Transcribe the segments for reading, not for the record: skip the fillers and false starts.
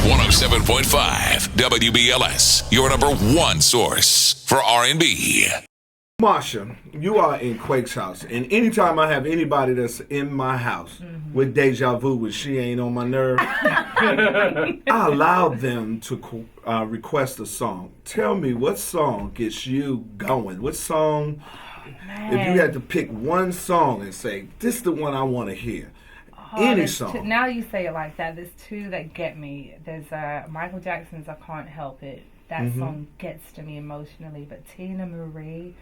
107.5 WBLS, your number one source for R&B. Marsha, you are in Quake's house, and anytime I have anybody that's in my house with deja vu, with she ain't on my nerve, I allow them to request a song. Tell me, what song gets you going? What song, if you had to pick one song and say, this is the one I want to hear, any song. Now you say it like that, there's two that get me. There's Michael Jackson's I Can't Help It. That song gets to me emotionally, but Teena Marie,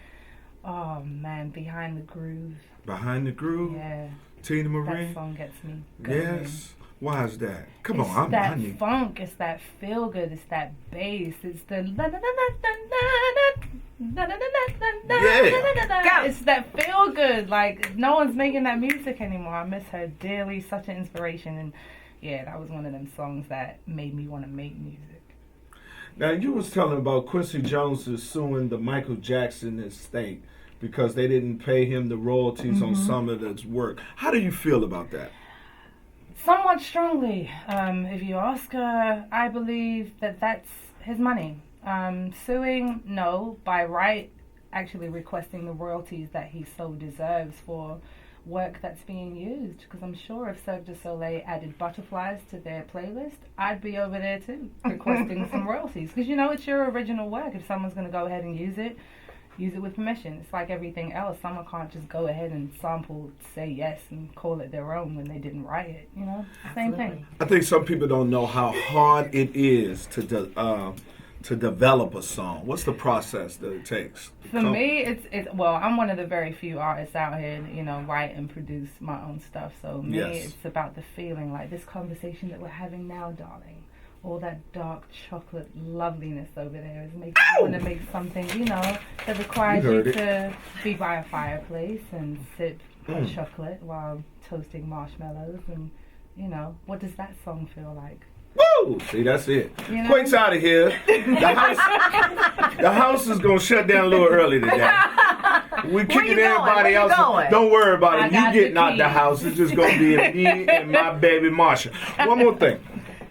oh man, Behind the Groove. Behind the Groove? Yeah. Teena Marie? That song gets me going. Yes. Why is that? Come It's on, that I need funk, it's that feel good, it's that bass, it's the it's that feel good. Like, no one's making that music anymore. I miss her dearly, such an inspiration, and yeah, that was one of them songs that made me want to make music. Now, you was telling about Quincy Jones is suing the Michael Jackson estate because they didn't pay him the royalties on some of his work. How do you feel about that? Somewhat strongly. If you ask her, I believe that that's his money. Suing, no. By right, actually requesting the royalties that he so deserves for work that's being used. Because I'm sure if Cirque du Soleil added butterflies to their playlist, I'd be over there too, requesting some royalties. Because you know, it's your original work. If someone's going to go ahead and use it with permission. It's like everything else. Someone can't just go ahead and sample, say yes, and call it their own when they didn't write it. You know, same thing. I think some people don't know how hard it is to develop a song. What's the process that it takes? For me, it's well, I'm one of the very few artists out here, you know, write and produce my own stuff. So me, it's about the feeling, like this conversation that we're having now, darling. All that dark chocolate loveliness over there is making me want to make something, you know, that requires you to be by a fireplace and sip hot chocolate while toasting marshmallows. And, you know, what does that song feel like? Woo! See, that's it. You know? Quake's out of here. The house is going to shut down a little early today. We're kicking everybody else. Don't worry about it. You getting out the house. It's just going to be me and my baby Marsha. One more thing.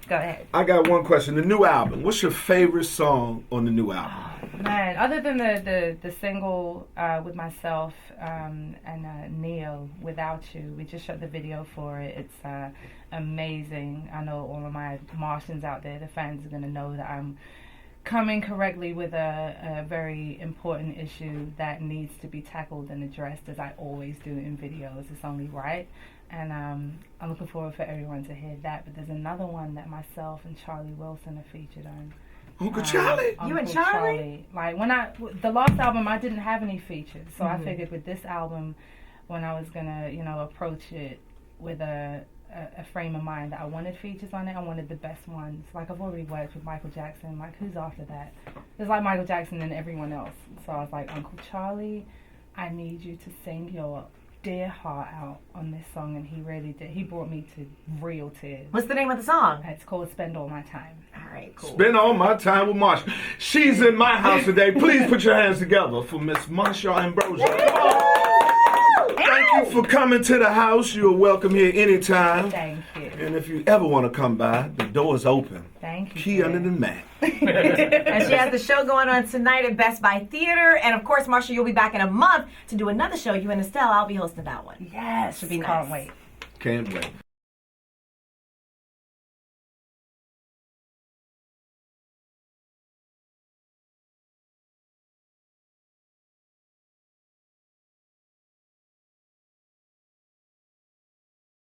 Go ahead. I got one question. The new album. What's your favorite song on the new album? Man, other than the single with myself and Neo, Without You, we just shot the video for it. It's amazing. I know all of my Martians out there, the fans are going to know that I'm coming correctly with a very important issue that needs to be tackled and addressed, as I always do in videos. It's only right. And I'm looking forward for everyone to hear that. But there's another one that myself and Charlie Wilson are featured on. Uncle Charlie? You and Charlie? Like, the last album, I didn't have any features. So I figured with this album, when I was going to, you know, approach it with a frame of mind that I wanted features on it, I wanted the best ones. Like, I've already worked with Michael Jackson. Like, who's after that? There's like Michael Jackson and everyone else. So I was like, Uncle Charlie, I need you to sing your dear heart out on this song, and he really did. He brought me to real tears. What's the name of the song? It's called Spend All My Time. All right, cool. Spend all my time with Marsha. She's in my house today. Please put your hands together for Miss Marsha Ambrosius. Thank you for coming to the house. You are welcome here anytime. Thank you. And if you ever want to come by, the door is open. Thank you. Key under the mat. And she has the show going on tonight at Best Buy Theater. And of course, Marsha, you'll be back in a month to do another show. You and Estelle, I'll be hosting that one. Yes. Should be nice. Can't wait. Can't wait.